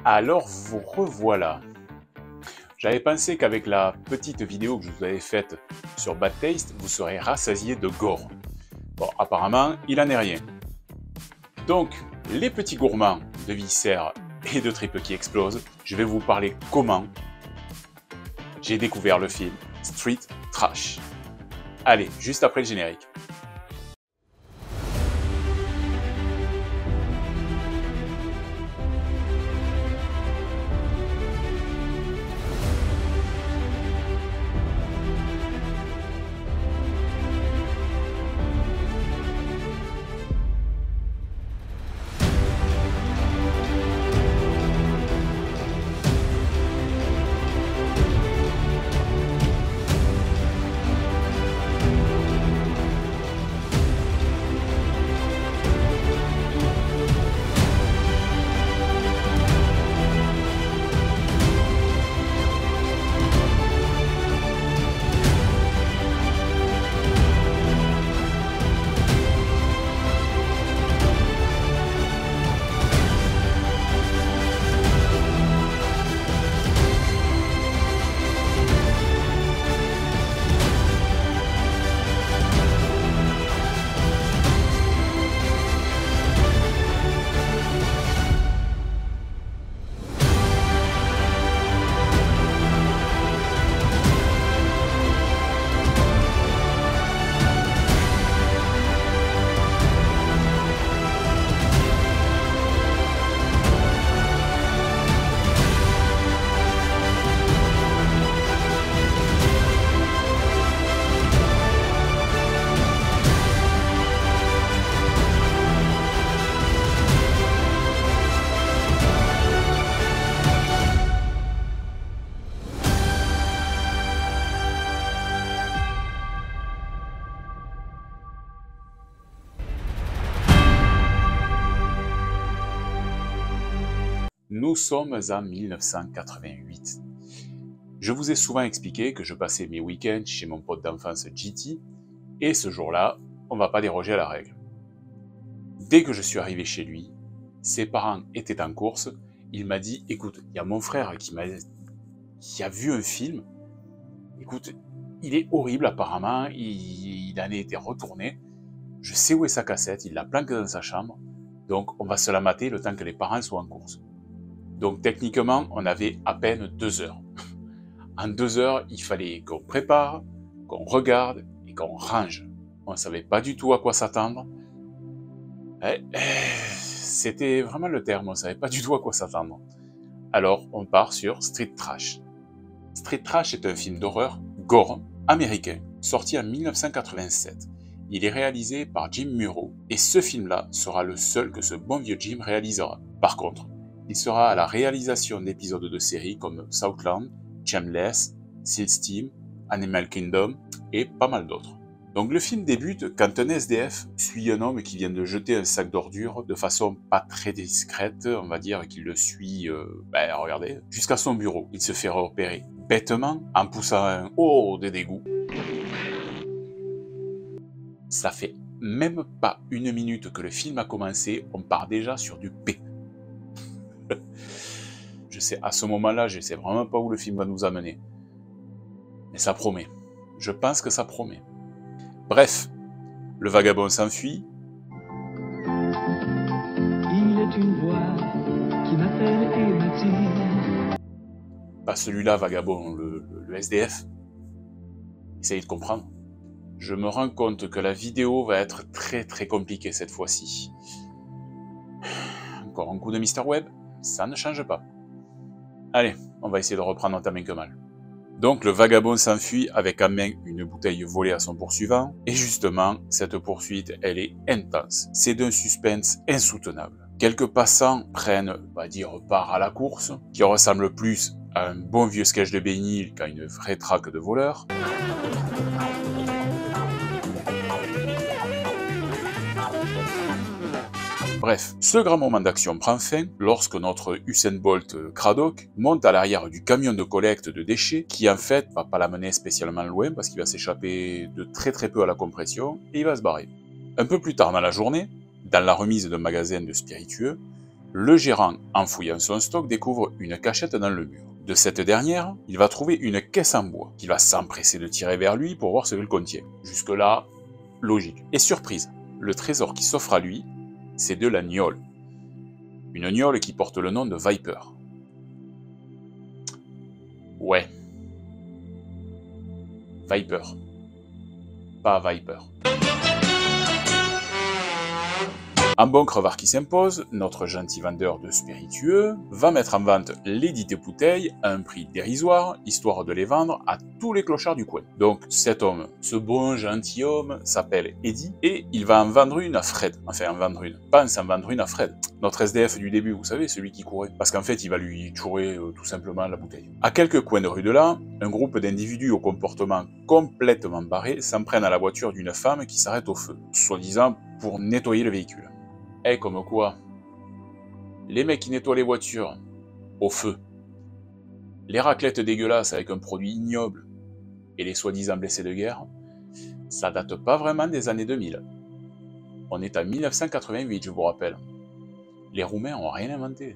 Alors vous revoilà. J'avais pensé qu'avec la petite vidéo que je vous avais faite sur Bad Taste, vous serez rassasié de gore. Bon, apparemment, il en est rien. Donc, les petits gourmands de viscères et de tripes qui explosent, je vais vous parler comment j'ai découvert le film Street Trash. Allez, juste après le générique. Nous sommes en 1988. Je vous ai souvent expliqué que je passais mes week-ends chez mon pote d'enfance GT, et ce jour-là, on va pas déroger à la règle. Dès que je suis arrivé chez lui, ses parents étaient en course, il m'a dit « Écoute, il y a mon frère qui a vu un film, écoute, il est horrible apparemment, il en a été retourné, je sais où est sa cassette, il l'a planquée dans sa chambre, donc on va se la mater le temps que les parents soient en course. » Donc techniquement, on avait à peine 2 heures. En 2 heures, il fallait qu'on prépare, qu'on regarde et qu'on range. On ne savait pas du tout à quoi s'attendre. C'était vraiment le terme, on ne savait pas du tout à quoi s'attendre. Alors, on part sur Street Trash. Street Trash est un film d'horreur gore américain, sorti en 1987. Il est réalisé par Jim Muro, et ce film-là sera le seul que ce bon vieux Jim réalisera. Par contre, il sera à la réalisation d'épisodes de séries comme Southland, Shameless, Seal Steam, Animal Kingdom et pas mal d'autres. Donc le film débute quand un SDF suit un homme qui vient de jeter un sac d'ordures de façon pas très discrète, on va dire qu'il le suit, regardez, jusqu'à son bureau. Il se fait repérer bêtement en poussant un « oh » de dégoût. Ça fait même pas 1 minute que le film a commencé, on part déjà sur du P. Je sais, à ce moment-là, je sais vraiment pas où le film va nous amener. Mais ça promet. Je pense que ça promet. Bref, le vagabond s'enfuit. Il est une voix qui m'appelle et me dit... Pas celui-là, vagabond, le SDF. Essayez de comprendre. Je me rends compte que la vidéo va être très très compliquée cette fois-ci. Encore un coup de Mister Web, ça ne change pas. Allez, on va essayer de reprendre tant bien que mal. Donc le vagabond s'enfuit avec en main une bouteille volée à son poursuivant, et justement, cette poursuite, elle est intense. C'est d'un suspense insoutenable. Quelques passants prennent, on va dire, part à la course, qui ressemble plus à un bon vieux sketch de Benny qu'à une vraie traque de voleurs. Bref, ce grand moment d'action prend fin lorsque notre Usain Bolt Craddock monte à l'arrière du camion de collecte de déchets qui en fait va pas l'amener spécialement loin parce qu'il va s'échapper de très peu à la compression et il va se barrer. Un peu plus tard dans la journée, dans la remise d'un magasin de spiritueux, Le gérant, en fouillant son stock, découvre une cachette dans le mur. De cette dernière, il va trouver une caisse en bois, qu'il va s'empresser de tirer vers lui pour voir ce qu'elle contient. Jusque-là, logique. Et surprise, le trésor qui s'offre à lui, c'est de la gnôle. Une gnôle qui porte le nom de Viper. Ouais. Viper. Pas Viper. Un bon crevard qui s'impose, notre gentil vendeur de spiritueux va mettre en vente les dites bouteilles à un prix dérisoire, histoire de les vendre à tous les clochards du coin. Donc cet homme, ce bon gentil homme, s'appelle Eddie, et il va en vendre une à Fred. Enfin, pense en vendre une à Fred. Notre SDF du début, vous savez, celui qui courait. Parce qu'en fait, il va lui chourer tout simplement la bouteille. À quelques coins de rue de là, un groupe d'individus au comportement complètement barré s'en prennent à la voiture d'une femme qui s'arrête au feu, soi-disant pour nettoyer le véhicule. Eh, comme quoi, les mecs qui nettoient les voitures, au feu, les raclettes dégueulasses avec un produit ignoble, et les soi-disant blessés de guerre, ça date pas vraiment des années 2000. On est en 1988, je vous rappelle. Les Roumains ont rien inventé.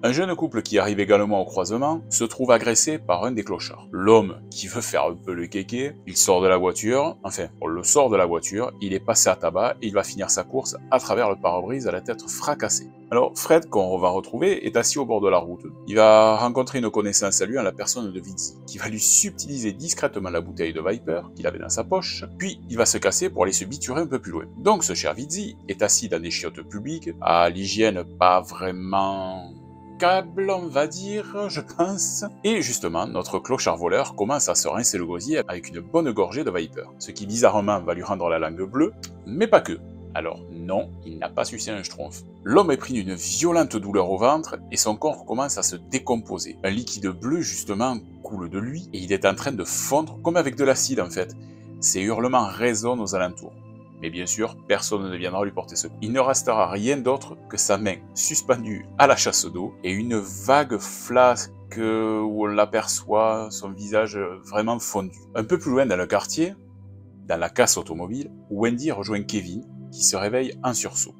Un jeune couple qui arrive également au croisement se trouve agressé par un des clochards. L'homme, qui veut faire un peu le kéké, il sort de la voiture, enfin, on le sort de la voiture, il est passé à tabac et il va finir sa course à travers le pare-brise à la tête fracassée. Alors, Fred, qu'on va retrouver, est assis au bord de la route. Il va rencontrer une connaissance à lui en la personne de Vinci, qui va lui subtiliser discrètement la bouteille de Viper qu'il avait dans sa poche, puis il va se casser pour aller se biturer un peu plus loin. Donc ce cher Vinci est assis dans des chiottes publiques, à l'hygiène pas vraiment on va dire, je pense. Et justement, notre clochard voleur commence à se rincer le gosier avec une bonne gorgée de Viper, ce qui bizarrement va lui rendre la langue bleue, mais pas que. Alors non, il n'a pas sucé un schtroumpf. L'homme est pris d'une violente douleur au ventre et son corps commence à se décomposer. Un liquide bleu justement coule de lui et il est en train de fondre comme avec de l'acide en fait. Ses hurlements résonnent aux alentours. Mais bien sûr, personne ne viendra lui porter secours. Il ne restera rien d'autre que sa main suspendue à la chasse d'eau et une vague flasque où on l'aperçoit, son visage vraiment fondu. Un peu plus loin dans le quartier, dans la casse automobile, Wendy rejoint Kevin, qui se réveille en sursaut.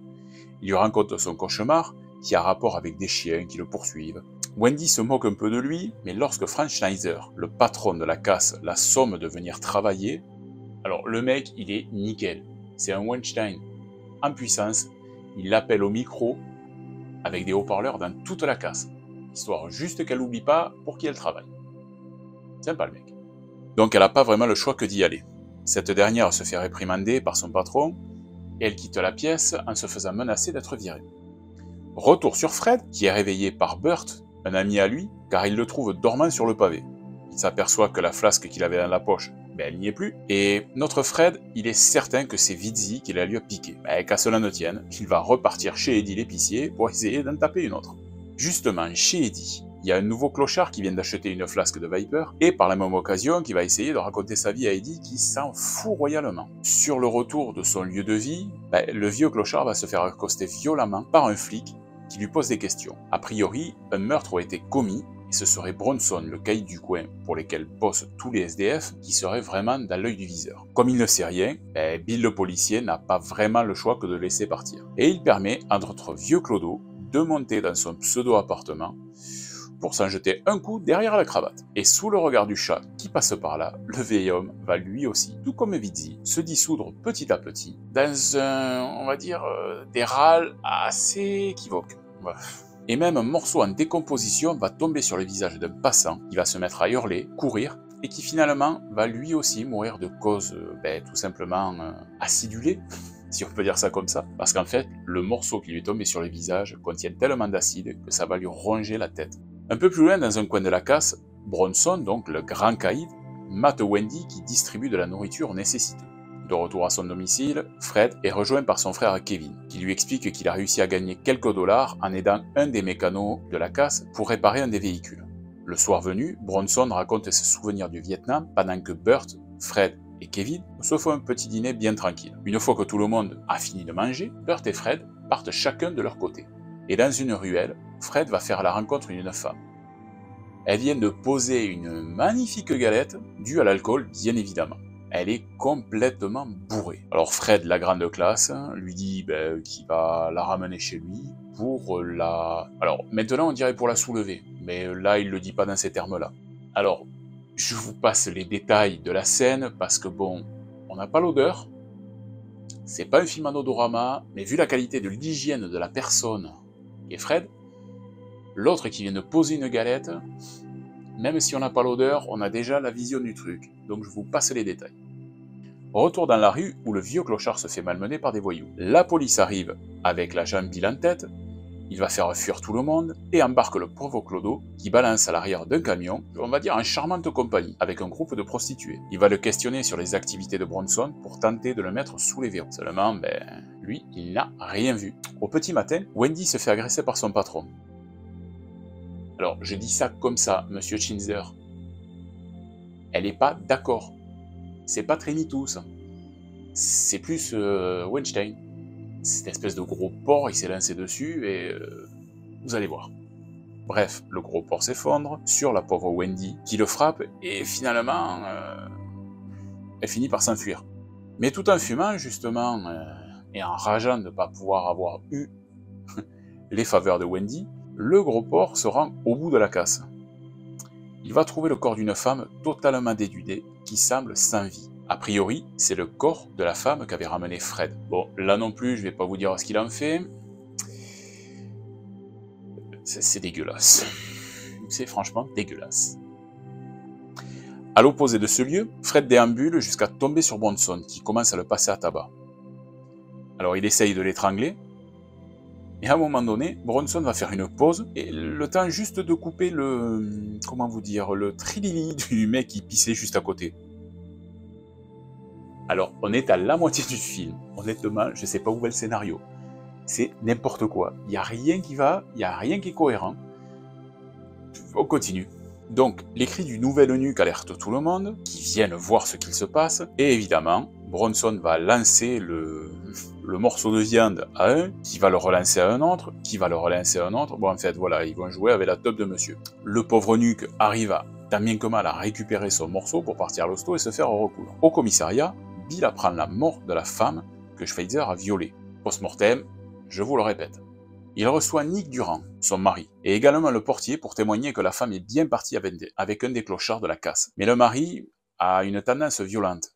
Il lui raconte son cauchemar, qui a rapport avec des chiens qui le poursuivent. Wendy se moque un peu de lui, mais lorsque Frank Schneider, le patron de la casse, la somme de venir travailler, alors le mec, il est nickel. C'est un Weinstein en puissance, il l'appelle au micro avec des haut-parleurs dans toute la casse, histoire juste qu'elle n'oublie pas pour qui elle travaille. Sympa le mec. Donc elle n'a pas vraiment le choix que d'y aller. Cette dernière se fait réprimander par son patron, et elle quitte la pièce en se faisant menacer d'être virée. Retour sur Fred, qui est réveillé par Burt, un ami à lui, car il le trouve dormant sur le pavé. Il s'aperçoit que la flasque qu'il avait dans la poche, elle n'y est plus, et notre Fred, il est certain que c'est Vinci qui la lui a piqué. Qu'à cela ne tienne, il va repartir chez Eddie l'épicier pour essayer d'en taper une autre. Justement, chez Eddie, il y a un nouveau clochard qui vient d'acheter une flasque de Viper, et par la même occasion, qui va essayer de raconter sa vie à Eddie qui s'en fout royalement. Sur le retour de son lieu de vie, le vieux clochard va se faire accoster violemment par un flic qui lui pose des questions. A priori, un meurtre a été commis, et ce serait Bronson, le caïd du coin, pour lesquels bossent tous les SDF, qui serait vraiment dans l'œil du viseur. Comme il ne sait rien, Bill le policier n'a pas vraiment le choix que de laisser partir. Et il permet à notre vieux Clodo de monter dans son pseudo-appartement pour s'en jeter un coup derrière la cravate. Et sous le regard du chat qui passe par là, le vieil homme va lui aussi, tout comme Vinci, se dissoudre petit à petit dans on va dire, des râles assez équivoques. Bref. Et même un morceau en décomposition va tomber sur le visage d'un passant qui va se mettre à hurler, courir, et qui finalement va lui aussi mourir de cause tout simplement acidulée, si on peut dire ça comme ça, parce qu'en fait, le morceau qui lui est tombé sur le visage contient tellement d'acide que ça va lui ronger la tête. Un peu plus loin, dans un coin de la casse, Bronson, donc le grand caïd, mate Wendy qui distribue de la nourriture nécessitée. De retour à son domicile, Fred est rejoint par son frère Kevin, qui lui explique qu'il a réussi à gagner quelques dollars en aidant un des mécanos de la casse pour réparer un des véhicules. Le soir venu, Bronson raconte ses souvenirs du Vietnam pendant que Burt, Fred et Kevin se font un petit dîner bien tranquille. Une fois que tout le monde a fini de manger, Burt et Fred partent chacun de leur côté. Et dans une ruelle, Fred va faire la rencontre d'une femme. Elle vient de poser une magnifique galette, due à l'alcool bien évidemment. Elle est complètement bourrée. Alors Fred, la grande classe, lui dit qu'il va la ramener chez lui pour la... Alors, maintenant, on dirait pour la soulever, mais là, il le dit pas dans ces termes-là. Alors, je vous passe les détails de la scène, parce que bon, on n'a pas l'odeur, c'est pas un film en odorama, mais vu la qualité de l'hygiène de la personne, qui est Fred, l'autre qui vient de poser une galette, même si on n'a pas l'odeur, on a déjà la vision du truc, donc je vous passe les détails. Retour dans la rue où le vieux clochard se fait malmener par des voyous. La police arrive avec l'agent Bill en tête, il va faire fuir tout le monde et embarque le pauvre Clodo qui balance à l'arrière d'un camion, on va dire en charmante compagnie, avec un groupe de prostituées. Il va le questionner sur les activités de Bronson pour tenter de le mettre sous les verrous. Seulement, lui, il n'a rien vu. Au petit matin, Wendy se fait agresser par son patron. Alors, je dis ça comme ça, monsieur Chinzer. Elle n'est pas d'accord. C'est pas très MeToo, ça. C'est plus Weinstein. Cette espèce de gros porc, il s'est lancé dessus et vous allez voir. Bref, le gros porc s'effondre sur la pauvre Wendy qui le frappe et finalement, elle finit par s'enfuir. Mais tout en fumant, justement, et en rageant de ne pas pouvoir avoir eu les faveurs de Wendy, le gros porc se rend au bout de la casse. Il va trouver le corps d'une femme totalement dénudée qui semble sans vie. A priori, c'est le corps de la femme qu'avait ramené Fred. Bon, là non plus, je vais pas vous dire ce qu'il en fait. C'est dégueulasse. C'est franchement dégueulasse. À l'opposé de ce lieu, Fred déambule jusqu'à tomber sur Bronson, qui commence à le passer à tabac. Alors il essaye de l'étrangler, et à un moment donné, Bronson va faire une pause, et le temps juste de couper le... comment vous dire, le trilili du mec qui pissait juste à côté. Alors, on est à la moitié du film. Honnêtement, je sais pas où va le scénario. C'est n'importe quoi. Il n'y a rien qui va, il n'y a rien qui est cohérent. On continue. Donc, les cris du nouvel eunuque alertent tout le monde, qui viennent voir ce qu'il se passe, et évidemment, Bronson va lancer le morceau de viande à un, qui va le relancer à un autre, qui va le relancer à un autre. Bon, en fait, voilà, ils vont jouer avec la teub de monsieur. Le pauvre eunuque arrive à, tant bien que mal, à récupérer son morceau pour partir à l'hosto et se faire recoudre. Au commissariat, Bill apprend la mort de la femme que Schweitzer a violée. Post-mortem, je vous le répète. Il reçoit Nick Durand, son mari, et également le portier pour témoigner que la femme est bien partie avec un des clochards de la casse. Mais le mari a une tendance violente.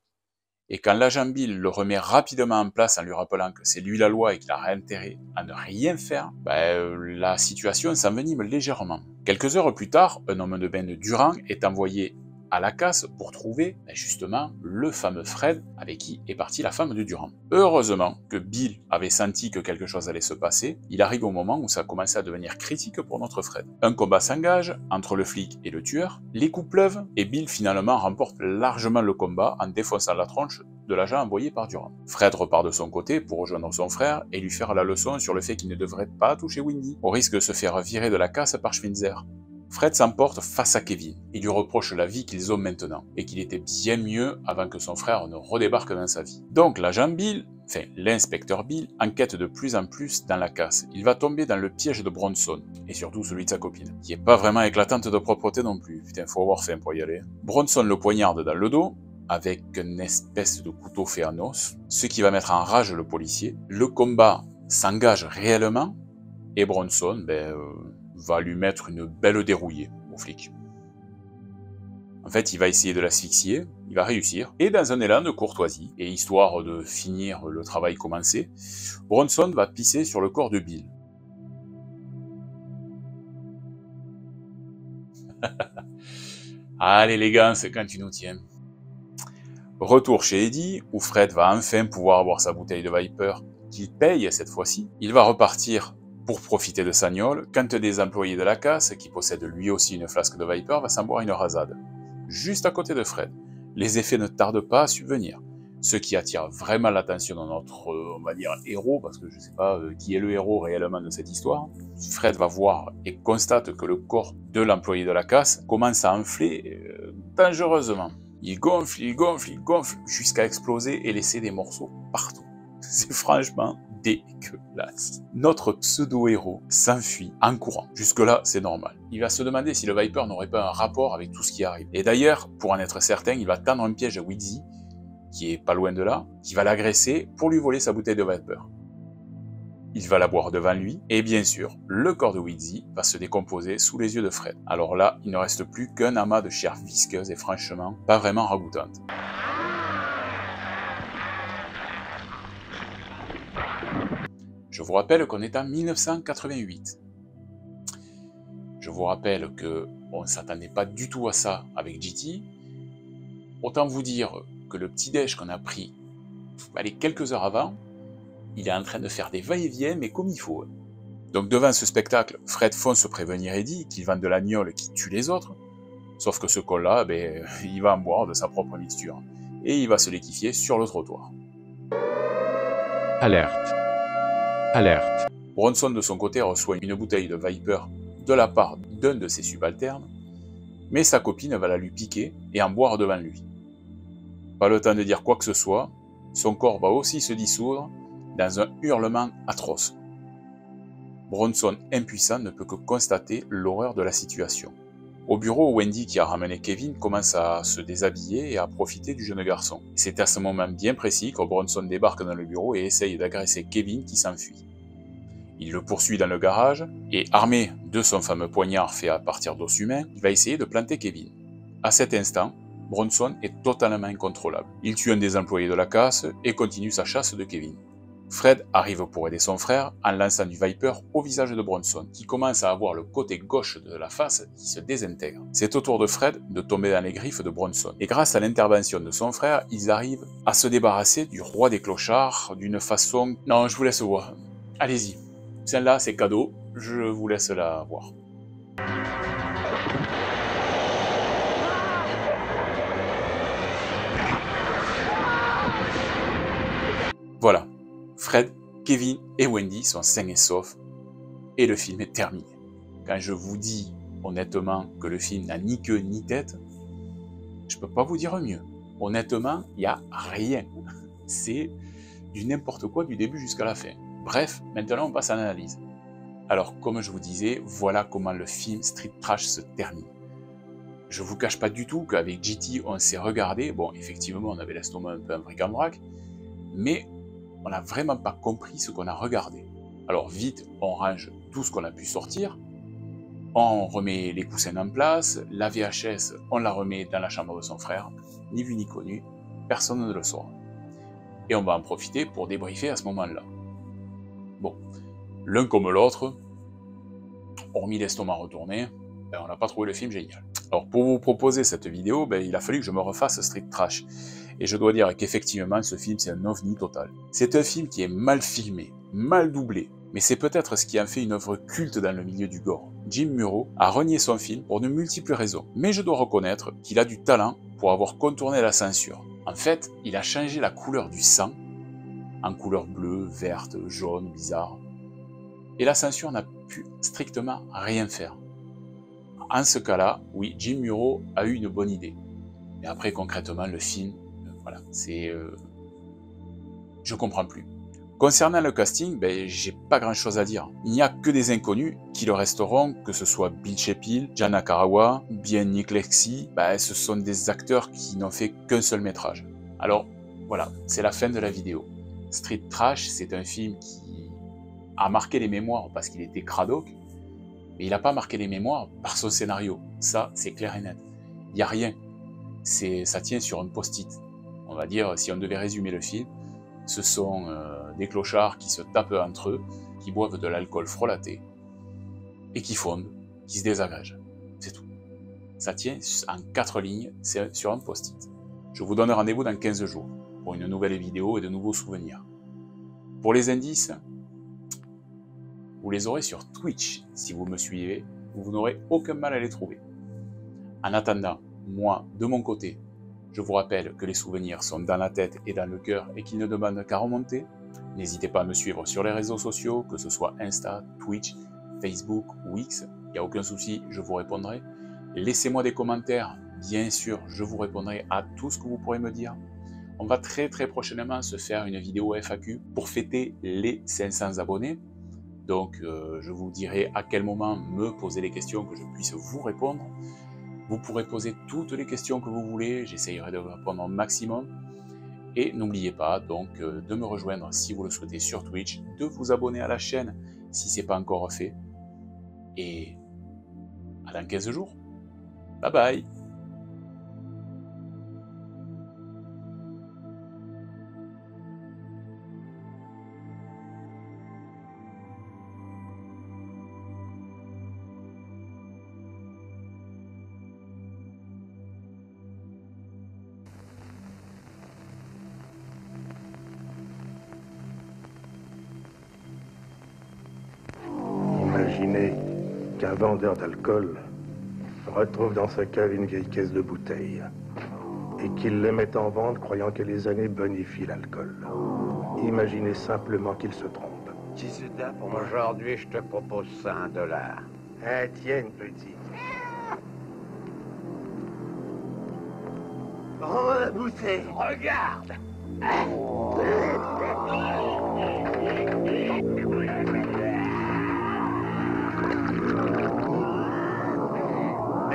Et quand l'agent Bill le remet rapidement en place en lui rappelant que c'est lui la loi et qu'il a intérêt à ne rien faire, la situation s'envenime légèrement. Quelques heures plus tard, un homme de bain de Durand est envoyé à la casse pour trouver justement le fameux Fred avec qui est partie la femme de Durand. Heureusement que Bill avait senti que quelque chose allait se passer, il arrive au moment où ça commençait à devenir critique pour notre Fred. Un combat s'engage entre le flic et le tueur, les coups pleuvent et Bill finalement remporte largement le combat en défonçant la tronche de l'agent envoyé par Durand. Fred repart de son côté pour rejoindre son frère et lui faire la leçon sur le fait qu'il ne devrait pas toucher Wendy, au risque de se faire virer de la casse par Schweitzer. Fred s'emporte face à Kevin. Il lui reproche la vie qu'ils ont maintenant, et qu'il était bien mieux avant que son frère ne redébarque dans sa vie. Donc l'agent Bill, l'inspecteur Bill, enquête de plus en plus dans la casse. Il va tomber dans le piège de Bronson, et surtout celui de sa copine, qui est pas vraiment éclatante de propreté non plus. Putain, faut avoir faim pour y aller. Bronson le poignarde dans le dos, avec une espèce de couteau fait en os, ce qui va mettre en rage le policier. Le combat s'engage réellement, et Bronson, va lui mettre une belle dérouillée au flic. En fait, il va essayer de l'asphyxier, il va réussir, et dans un élan de courtoisie, et histoire de finir le travail commencé, Bronson va pisser sur le corps de Bill. Ah, l'élégance quand tu nous tiens. Retour chez Eddie, où Fred va enfin pouvoir boire sa bouteille de Viper, qu'il paye cette fois-ci. Il va repartir pour profiter de sa gnôle, quand des employés de la casse, qui possèdent lui aussi une flasque de Viper, va s'en boire une rasade. Juste à côté de Fred. Les effets ne tardent pas à subvenir. Ce qui attire vraiment l'attention de notre, on va dire, héros, parce que je ne sais pas qui est le héros réellement de cette histoire. Fred va voir et constate que le corps de l'employé de la casse commence à enfler dangereusement. Il gonfle, jusqu'à exploser et laisser des morceaux partout. C'est franchement dégueulasse. Notre pseudo-héros s'enfuit en courant. Jusque-là, c'est normal. Il va se demander si le Viper n'aurait pas un rapport avec tout ce qui arrive. Et d'ailleurs, pour en être certain, il va tendre un piège à Wheezy, qui est pas loin de là, qui va l'agresser pour lui voler sa bouteille de Viper. il va la boire devant lui, et bien sûr, le corps de Wheezy va se décomposer sous les yeux de Fred. Alors là, il ne reste plus qu'un amas de chair visqueuse et franchement, pas vraiment ragoûtante. Je vous rappelle qu'on est en 1988. Je vous rappelle qu'on ne s'attendait pas du tout à ça avec GT. Autant vous dire que le petit déj qu'on a pris quelques heures avant, il est en train de faire des va-et-vient, mais comme il faut. Donc devant ce spectacle, Fred fonce prévenir Eddie qu'il vend de l'agnole qui tue les autres. Sauf que ce con-là, il va en boire de sa propre mixture. Et il va se liquéfier sur le trottoir. Alerte. Alerte. Bronson de son côté reçoit une bouteille de Viper de la part d'un de ses subalternes, mais sa copine va la lui piquer et en boire devant lui. Pas le temps de dire quoi que ce soit, son corps va aussi se dissoudre dans un hurlement atroce. Bronson, impuissant, ne peut que constater l'horreur de la situation. Au bureau, Wendy, qui a ramené Kevin, commence à se déshabiller et à profiter du jeune garçon. C'est à ce moment bien précis que Bronson débarque dans le bureau et essaye d'agresser Kevin qui s'enfuit. Il le poursuit dans le garage et, armé de son fameux poignard fait à partir d'os humains, il va essayer de planter Kevin. À cet instant, Bronson est totalement incontrôlable. Il tue un des employés de la casse et continue sa chasse de Kevin. Fred arrive pour aider son frère en lançant du Viper au visage de Bronson, qui commence à avoir le côté gauche de la face qui se désintègre. C'est au tour de Fred de tomber dans les griffes de Bronson. Et grâce à l'intervention de son frère, ils arrivent à se débarrasser du roi des clochards d'une façon... Non, je vous laisse voir. Allez-y. Celle-là, c'est cadeau. Je vous laisse la voir. Voilà. Fred, Kevin et Wendy sont sains et saufs, et le film est terminé. Quand je vous dis honnêtement que le film n'a ni queue ni tête, je peux pas vous dire mieux. Honnêtement, il n'y a rien. C'est du n'importe quoi du début jusqu'à la fin. Bref, maintenant on passe à l'analyse. Alors, comme je vous disais, voilà comment le film Street Trash se termine. Je vous cache pas du tout qu'avec GT, on s'est regardé, bon, effectivement, on avait l'estomac un peu en bric-en-brac, mais on n'a vraiment pas compris ce qu'on a regardé. Alors vite, on range tout ce qu'on a pu sortir, on remet les coussins en place, la VHS, on la remet dans la chambre de son frère, ni vu ni connu, personne ne le saura. Et on va en profiter pour débriefer à ce moment-là. Bon, l'un comme l'autre, hormis l'estomac retourné, on n'a pas trouvé le film génial. Alors pour vous proposer cette vidéo, il a fallu que je me refasse Street Trash. Et je dois dire qu'effectivement, ce film, c'est un ovni total. C'est un film qui est mal filmé, mal doublé, mais c'est peut-être ce qui en fait une œuvre culte dans le milieu du gore. Jim Muro a renié son film pour de multiples raisons, mais je dois reconnaître qu'il a du talent pour avoir contourné la censure. En fait, il a changé la couleur du sang en couleur bleue, verte, jaune, bizarre. Et la censure n'a pu strictement rien faire. En ce cas-là, oui, Jim Muro a eu une bonne idée. Mais après, concrètement, le film, voilà, c'est... je comprends plus. Concernant le casting, j'ai pas grand-chose à dire. Il n'y a que des inconnus qui le resteront, que ce soit Bill Shepil, Jana Karawa, bien Nick Lexi, ce sont des acteurs qui n'ont fait qu'un seul métrage. Alors, voilà, c'est la fin de la vidéo. Street Trash, c'est un film qui a marqué les mémoires parce qu'il était cradoc, mais il n'a pas marqué les mémoires par son scénario. Ça, c'est clair et net. Il n'y a rien. Ça tient sur un post-it. On va dire, si on devait résumer le film, ce sont des clochards qui se tapent entre eux, qui boivent de l'alcool frelaté, et qui fondent, qui se désagrègent. C'est tout. Ça tient en 4 lignes, c'est sur un post-it. Je vous donne rendez-vous dans 15 jours, pour une nouvelle vidéo et de nouveaux souvenirs. Pour les indices, vous les aurez sur Twitch. Si vous me suivez, vous n'aurez aucun mal à les trouver. En attendant, moi, de mon côté, je vous rappelle que les souvenirs sont dans la tête et dans le cœur et qu'ils ne demandent qu'à remonter. N'hésitez pas à me suivre sur les réseaux sociaux, que ce soit Insta, Twitch, Facebook ou X. Il n'y a aucun souci, je vous répondrai. Laissez-moi des commentaires, bien sûr, je vous répondrai à tout ce que vous pourrez me dire. On va très prochainement se faire une vidéo FAQ pour fêter les 500 abonnés. Donc je vous dirai à quel moment me poser les questions que je puisse vous répondre. Vous pourrez poser toutes les questions que vous voulez, j'essayerai de répondre au maximum. Et n'oubliez pas donc de me rejoindre si vous le souhaitez sur Twitch, de vous abonner à la chaîne si ce n'est pas encore fait. Et à dans 15 jours. Bye bye. Imaginez qu'un vendeur d'alcool retrouve dans sa cave une vieille caisse de bouteilles et qu'il les mette en vente croyant que les années bonifient l'alcool. Imaginez simplement qu'il se trompe. 18 pour moi. Aujourd'hui, je te propose $100. Tiens, petit. Prends la bouteille. Regarde.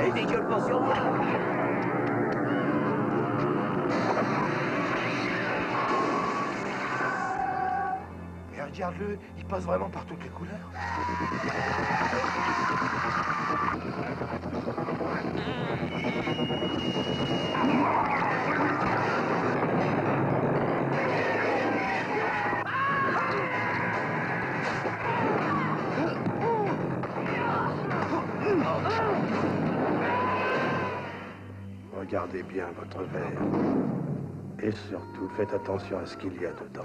Elle dégueule pas sur moi. Et regarde-le, il passe vraiment par toutes les couleurs. Regardez bien votre verre. Et surtout, faites attention à ce qu'il y a dedans.